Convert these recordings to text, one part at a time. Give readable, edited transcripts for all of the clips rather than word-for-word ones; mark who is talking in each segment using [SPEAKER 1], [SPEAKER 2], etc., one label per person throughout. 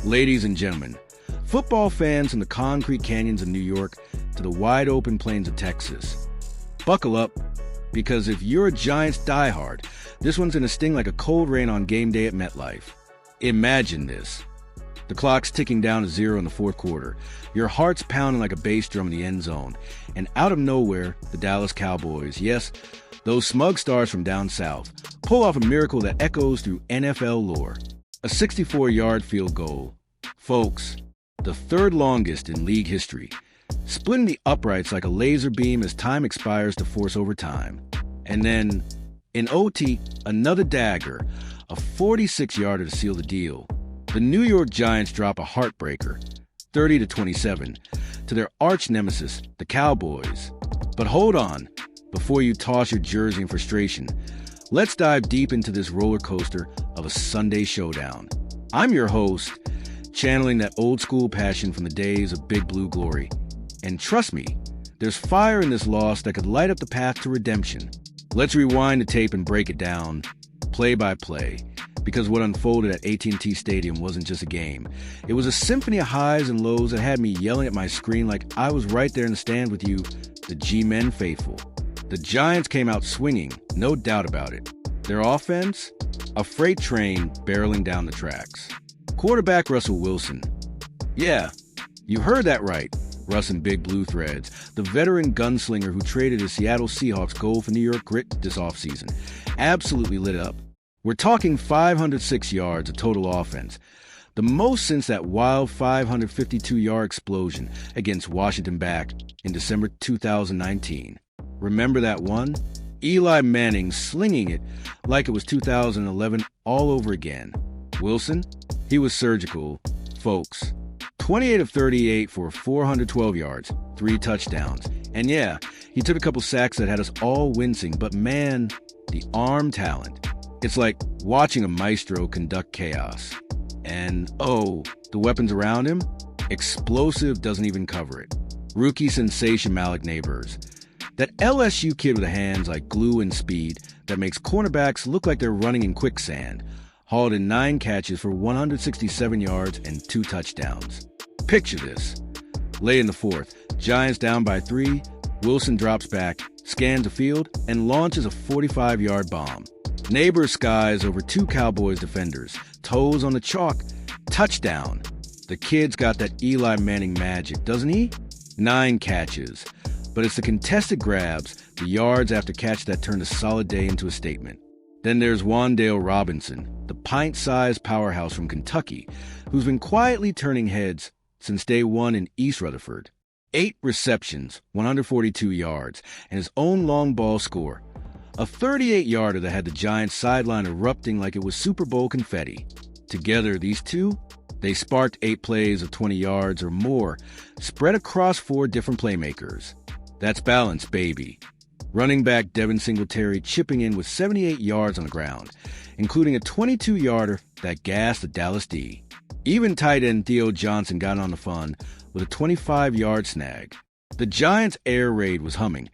[SPEAKER 1] Ladies and gentlemen, football fans from the concrete canyons of New York to the wide-open plains of Texas, buckle up, because if you're a Giants diehard, this one's gonna sting like a cold rain on game day at MetLife. Imagine this. The clock's ticking down to 0 in the fourth quarter. Your heart's pounding like a bass drum in the end zone. And out of nowhere, the Dallas Cowboys, yes, those smug stars from down south, pull off a miracle that echoes through NFL lore. A 64-yard field goal. Folks, the third longest in league history, splitting the uprights like a laser beam as time expires to force overtime. And then, in OT, another dagger, a 46-yarder to seal the deal. The New York Giants drop a heartbreaker, 30-27, to their arch nemesis, the Cowboys. But hold on, before you toss your jersey in frustration, let's dive deep into this roller coaster of a Sunday showdown. I'm your host, channeling that old school passion from the days of Big Blue glory. And trust me, there's fire in this loss that could light up the path to redemption. Let's rewind the tape and break it down, play by play, because what unfolded at AT&T Stadium wasn't just a game. It was a symphony of highs and lows that had me yelling at my screen like I was right there in the stand with you, the G-Men faithful. The Giants came out swinging, no doubt about it. Their offense? A freight train barreling down the tracks. Quarterback Russell Wilson. Yeah, you heard that right. Russ in Big Blue threads, the veteran gunslinger who traded his Seattle Seahawks gold for New York grit this offseason, absolutely lit up. We're talking 506 yards of total offense, the most since that wild 552-yard explosion against Washington back in December 2019. Remember that one? Eli Manning slinging it like it was 2011 all over again. Wilson? He was surgical, folks. 28 of 38 for 412 yards, 3 touchdowns. And yeah, he took a couple sacks that had us all wincing, but man, the arm talent. It's like watching a maestro conduct chaos. And oh, the weapons around him? Explosive doesn't even cover it. Rookie sensation Malik Neighbors. That LSU kid with the hands like glue and speed that makes cornerbacks look like they're running in quicksand, hauled in 9 catches for 167 yards and 2 touchdowns. Picture this. Late in the fourth, Giants down by 3, Wilson drops back, scans the field, and launches a 45-yard bomb. Neighbors skies over 2 Cowboys defenders, toes on the chalk, touchdown. The kid's got that Eli Manning magic, doesn't he? 9 catches. But it's the contested grabs, the yards after catch that turned a solid day into a statement. Then there's Wan'Dale Robinson, the pint-sized powerhouse from Kentucky, who's been quietly turning heads since day one in East Rutherford. 8 receptions, 142 yards, and his own long ball score. A 38-yarder that had the Giants sideline erupting like it was Super Bowl confetti. Together, these two, they sparked 8 plays of 20 yards or more, spread across 4 different playmakers. That's balance, baby. Running back Devin Singletary chipping in with 78 yards on the ground, including a 22-yarder that gassed the Dallas D. Even tight end Theo Johnson got on the fun with a 25-yard snag. The Giants' air raid was humming,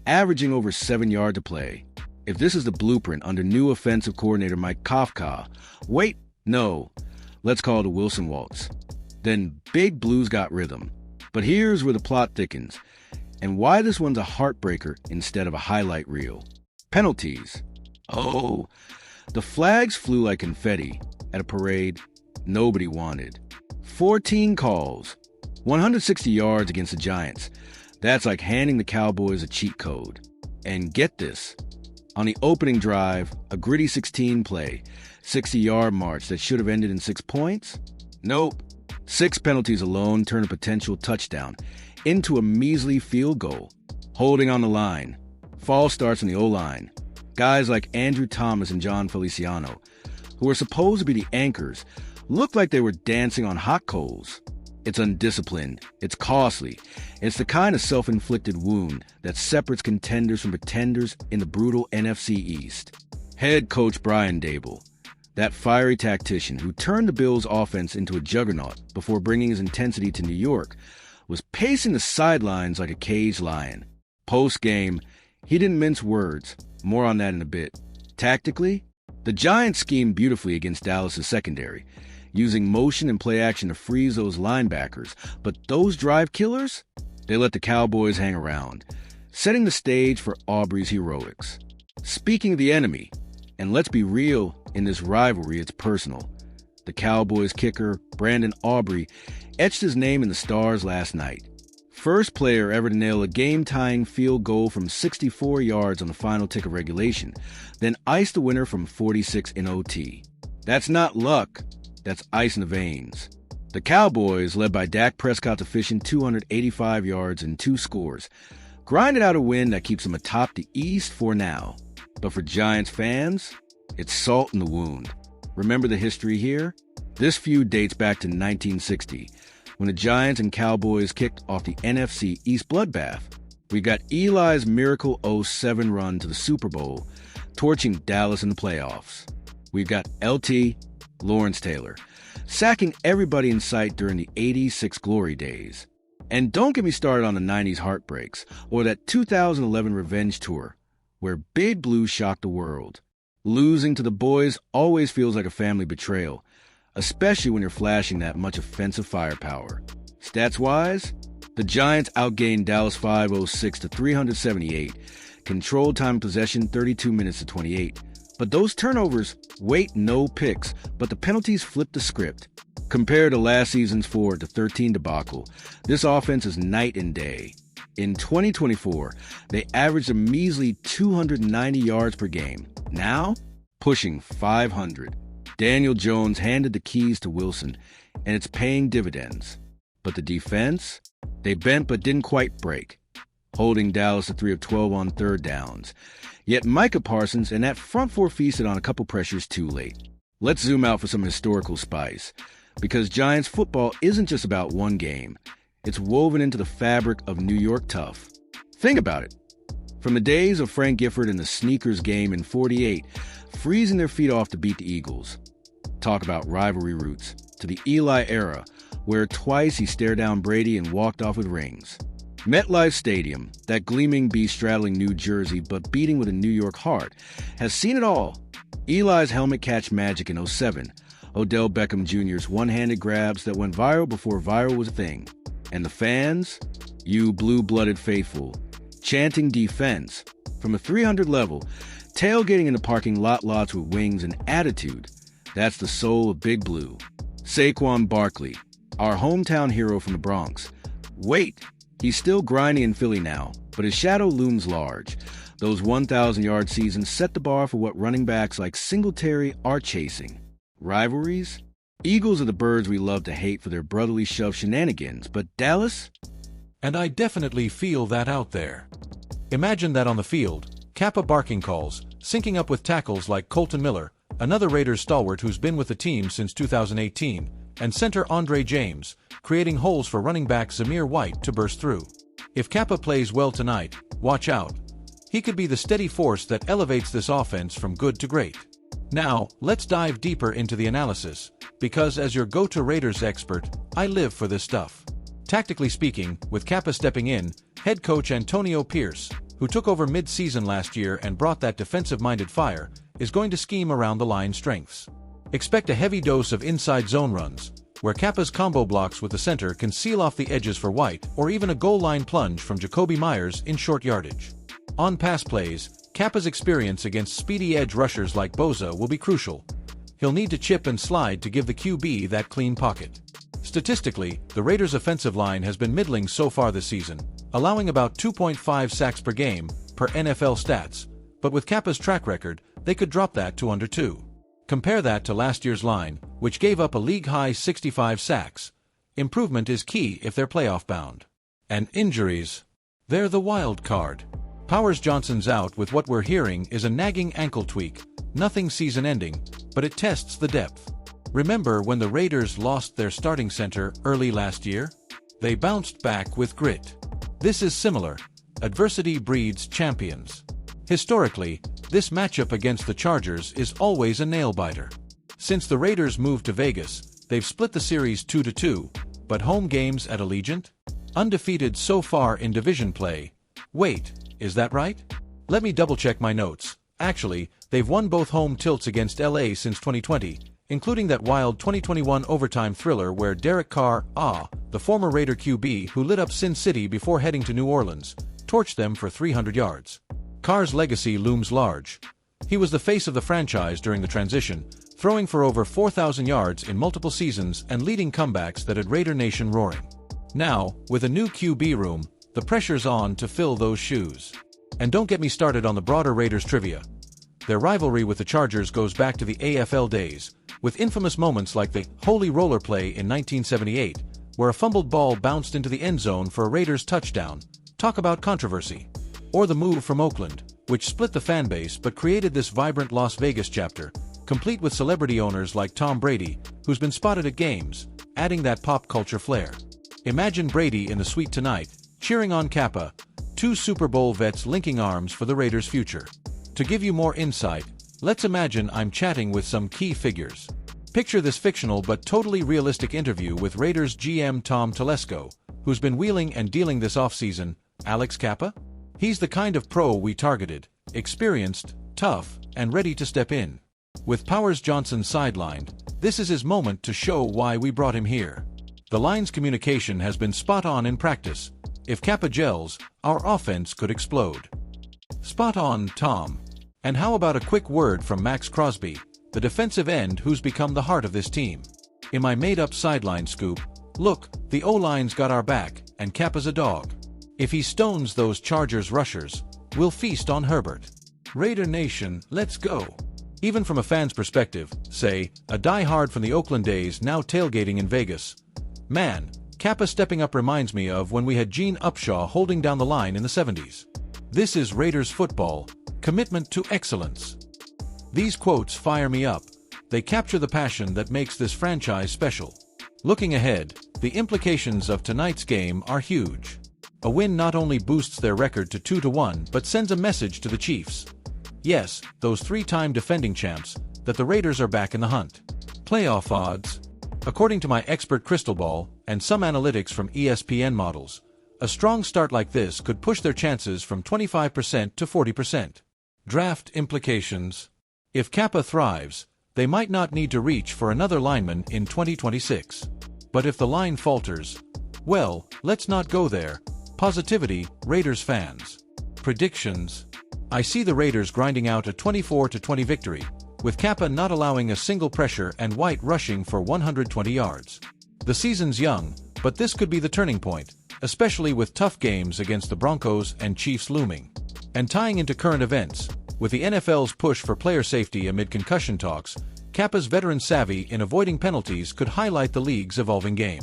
[SPEAKER 1] averaging over 7 yards to play. If this is the blueprint under new offensive coordinator Mike Kafka, wait, no, let's call it a Wilson waltz. Then Big Blue's got rhythm. But here's where the plot thickens, and why this one's a heartbreaker instead of a highlight reel. Penalties. Oh, the flags flew like confetti at a parade nobody wanted. 14 calls, 160 yards against the Giants. That's like handing the Cowboys a cheat code. And get this. On the opening drive, a gritty 16 play, 60-yard march that should have ended in 6 points? Nope. 6 penalties alone turn a potential touchdown into a measly field goal. Holding on the line. False starts on the O-line. Guys like Andrew Thomas and John Feliciano, who are supposed to be the anchors, look like they were dancing on hot coals. It's undisciplined. It's costly. It's the kind of self-inflicted wound that separates contenders from pretenders in the brutal NFC East. Head coach Brian Daboll, that fiery tactician who turned the Bills' offense into a juggernaut before bringing his intensity to New York, was pacing the sidelines like a caged lion. Post-game, he didn't mince words. More on that in a bit. Tactically, the Giants schemed beautifully against Dallas' secondary, using motion and play action to freeze those linebackers. But those drive killers, they let the Cowboys hang around, setting the stage for Aubrey's heroics. Speaking of the enemy, and let's be real, in this rivalry it's personal. The Cowboys kicker, Brandon Aubrey, etched his name in the stars last night. First player ever to nail a game-tying field goal from 64 yards on the final tick of regulation, then ice the winner from 46 in OT. That's not luck, that's ice in the veins. The Cowboys, led by Dak Prescott's efficient 285 yards and 2 scores, grinded out a win that keeps them atop the East for now. But for Giants fans, it's salt in the wound. Remember the history here? This feud dates back to 1960, when the Giants and Cowboys kicked off the NFC East bloodbath. We got Eli's miracle 07 run to the Super Bowl, torching Dallas in the playoffs. We've got LT, Lawrence Taylor, sacking everybody in sight during the '86 glory days. And don't get me started on the '90s heartbreaks, or that 2011 revenge tour, where Big Blue shocked the world. Losing to the boys always feels like a family betrayal, especially when you're flashing that much offensive firepower. Stats-wise, the Giants outgained Dallas 506 to 378, controlled time of possession 32 minutes to 28. But those turnovers, no picks, but the penalties flipped the script. Compared to last season's 4-13 debacle, this offense is night and day. In 2024, they averaged a measly 290 yards per game. Now, pushing 500. Daniel Jones handed the keys to Wilson, and it's paying dividends. But the defense? They bent but didn't quite break, holding Dallas to 3 of 12 on third downs. Yet Micah Parsons and that front four feasted on a couple pressures too late. Let's zoom out for some historical spice, because Giants football isn't just about one game. It's woven into the fabric of New York tough. Think about it. From the days of Frank Gifford and the sneakers game in '48, freezing their feet off to beat the Eagles. Talk about rivalry roots, to the Eli era, where twice he stared down Brady and walked off with rings. MetLife Stadium, that gleaming beast straddling New Jersey but beating with a New York heart, has seen it all. Eli's helmet catch magic in '07, Odell Beckham Jr.'s one-handed grabs that went viral before viral was a thing. And the fans? You blue-blooded faithful, chanting defense. From a 300 level, tailgating in the parking lots with wings and attitude. That's the soul of Big Blue. Saquon Barkley, our hometown hero from the Bronx. Wait, he's still grinding in Philly now, but his shadow looms large. Those 1,000-yard seasons set the bar for what running backs like Singletary are chasing. Rivalries? Eagles are the birds we love to hate for their brotherly shove shenanigans, but Dallas?
[SPEAKER 2] And I definitely feel that out there. Imagine that on the field, Kappa barking calls, syncing up with tackles like Colton Miller, another Raiders stalwart who's been with the team since 2018, and center Andre James, creating holes for running back Zamir White to burst through. If Kappa plays well tonight, watch out. He could be the steady force that elevates this offense from good to great. Now, let's dive deeper into the analysis, because as your go-to Raiders expert, I live for this stuff. Tactically speaking, with Kappa stepping in, head coach Antonio Pierce, who took over mid-season last year and brought that defensive-minded fire, is going to scheme around the line's strengths. Expect a heavy dose of inside zone runs, where Kappa's combo blocks with the center can seal off the edges for White, or even a goal line plunge from Jacoby Myers in short yardage. On pass plays, Kappa's experience against speedy edge rushers like Boza will be crucial. He'll need to chip and slide to give the QB that clean pocket. Statistically, the Raiders' offensive line has been middling so far this season, allowing about 2.5 sacks per game, per NFL stats, but with Kappa's track record, they could drop that to under 2. Compare that to last year's line, which gave up a league-high 65 sacks. Improvement is key if they're playoff-bound. And injuries, they're the wild card. Powers Johnson's out with what we're hearing is a nagging ankle tweak, nothing season-ending, but it tests the depth. Remember when the Raiders lost their starting center early last year? They bounced back with grit. This is similar. Adversity breeds champions. Historically, this matchup against the Chargers is always a nail-biter. Since the Raiders moved to Vegas, they've split the series 2-2, but home games at Allegiant? Undefeated so far in division play. Wait, is that right? Let me double-check my notes. Actually, they've won both home tilts against LA since 2020, including that wild 2021 overtime thriller where Derek Carr, the former Raider QB who lit up Sin City before heading to New Orleans, torched them for 300 yards. Carr's legacy looms large. He was the face of the franchise during the transition, throwing for over 4,000 yards in multiple seasons and leading comebacks that had Raider Nation roaring. Now, with a new QB room, the pressure's on to fill those shoes. And don't get me started on the broader Raiders trivia. Their rivalry with the Chargers goes back to the AFL days, with infamous moments like the Holy Roller play in 1978, where a fumbled ball bounced into the end zone for a Raiders touchdown. Talk about controversy. Or the move from Oakland, which split the fanbase but created this vibrant Las Vegas chapter, complete with celebrity owners like Tom Brady, who's been spotted at games, adding that pop culture flair. Imagine Brady in the suite tonight, cheering on Kappa, two Super Bowl vets linking arms for the Raiders' future. To give you more insight, let's imagine I'm chatting with some key figures. Picture this fictional but totally realistic interview with Raiders GM Tom Telesco, who's been wheeling and dealing this offseason. Alex Kappa? He's the kind of pro we targeted, experienced, tough, and ready to step in. With Powers Johnson sidelined, this is his moment to show why we brought him here. The line's communication has been spot on in practice. If Kappa gels, our offense could explode. Spot on, Tom. And how about a quick word from Max Crosby, the defensive end who's become the heart of this team? In my made-up sideline scoop, look, the O-line's got our back, and Kappa's a dog. If he stones those Chargers rushers, we'll feast on Herbert. Raider Nation, let's go. Even from a fan's perspective, say, a die-hard from the Oakland days now tailgating in Vegas. Man, Kappa stepping up reminds me of when we had Gene Upshaw holding down the line in the 70s. This is Raiders football, commitment to excellence. These quotes fire me up. They capture the passion that makes this franchise special. Looking ahead, the implications of tonight's game are huge. A win not only boosts their record to 2-1 but sends a message to the Chiefs. Yes, those three-time defending champs, that the Raiders are back in the hunt. Playoff odds. According to my expert crystal ball and some analytics from ESPN models, a strong start like this could push their chances from 25% to 40%. Draft implications. If Kappa thrives, they might not need to reach for another lineman in 2026. But if the line falters, well, let's not go there. Positivity, Raiders fans. Predictions. I see the Raiders grinding out a 24-20 victory, with Kappa not allowing a single pressure and White rushing for 120 yards. The season's young, but this could be the turning point, especially with tough games against the Broncos and Chiefs looming. And tying into current events, with the NFL's push for player safety amid concussion talks, Kappa's veteran savvy in avoiding penalties could highlight the league's evolving game.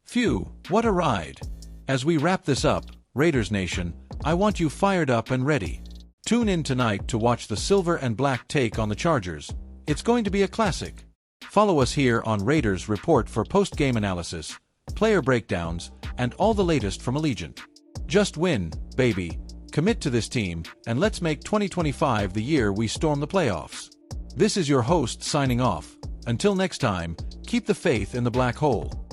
[SPEAKER 2] Phew, what a ride! As we wrap this up, Raiders Nation, I want you fired up and ready. Tune in tonight to watch the silver and black take on the Chargers. It's going to be a classic. Follow us here on Raiders Report for post-game analysis, player breakdowns, and all the latest from Allegiant. Just win, baby. Commit to this team, and let's make 2025 the year we storm the playoffs. This is your host signing off. Until next time, keep the faith in the black hole.